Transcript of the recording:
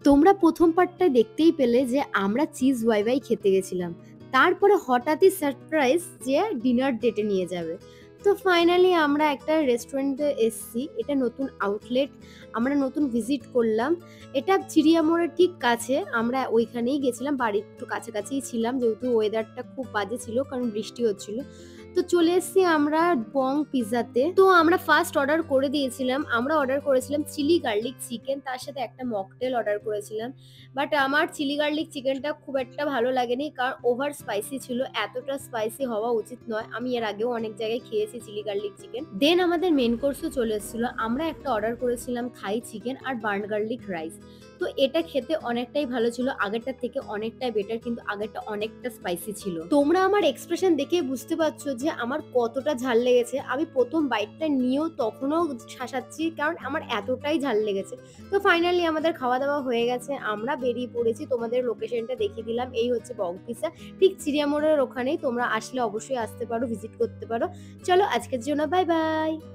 তোমরা প্রথম পার্টটায় দেখতেই পেলে যে আমরা চিজ ওয়াই খেতে গেছিলাম। তারপরে হঠাৎই সারপ্রাইজ যে ডিনার ডেটে নিয়ে যাবে। তো ফাইনালি আমরা একটা রেস্টুরেন্টে এসছি। এটা নতুন আউটলেট, আমরা নতুন ভিজিট করলাম। এটা চিড়িয়া মোড়ের ঠিক কাছে। আমরা ওইখানেই গেছিলাম, বাড়ির একটু কাছাকাছিই ছিলাম যেহেতু ওয়েদারটা খুব বাজে ছিল কারণ বৃষ্টি হচ্ছিল। তো চলে এসেছি আমরা বং পিজাতে। তো আমরা ফার্স্ট অর্ডার করে দিয়েছিলাম। আমরা অর্ডার করেছিলাম চিলি গার্লিক চিকেন, তার সাথে একটা মকটেল অর্ডার করেছিলাম। বাট আমার চিলি গার্লিক চিকেনটা খুব একটা ভালো লাগেনি কারণ ওভার স্পাইসি ছিল। এতটা স্পাইসি হওয়া উচিত নয়। আমি এর আগেও অনেক জায়গায় খেয়েছি চিলি গার্লিক চিকেন। দেন আমাদের মেন কোর্সও চলে এসেছিল। আমরা একটা অর্ডার করেছিলাম থাই চিকেন আর বার্ন গার্লিক রাইস। তো এটা খেতে অনেকটাই ভালো ছিল, আগেরটার থেকে অনেকটাই বেটার, কিন্তু আগেরটা অনেকটা স্পাইসি ছিল। তোমরা আমার এক্সপ্রেশন দেখে বুঝতে পারছো যে আমার কতটা ঝাল লেগেছে। আমি প্রথম বাইটটা নিয়েও তখনও শাসাচ্ছি কারণ আমার এতটাই ঝাল লেগেছে। তো ফাইনালি আমাদের খাওয়া দাওয়া হয়ে গেছে, আমরা বেরিয়ে পড়েছি। তোমাদের লোকেশনটা দেখিয়ে দিলাম, এই হচ্ছে বং পিজা, ঠিক চিড়িয়া মোড়ের ওখানেই। তোমরা আসলে অবশ্যই আসতে পারো, ভিজিট করতে পারো। চলো আজকের জন্য বাই বাই।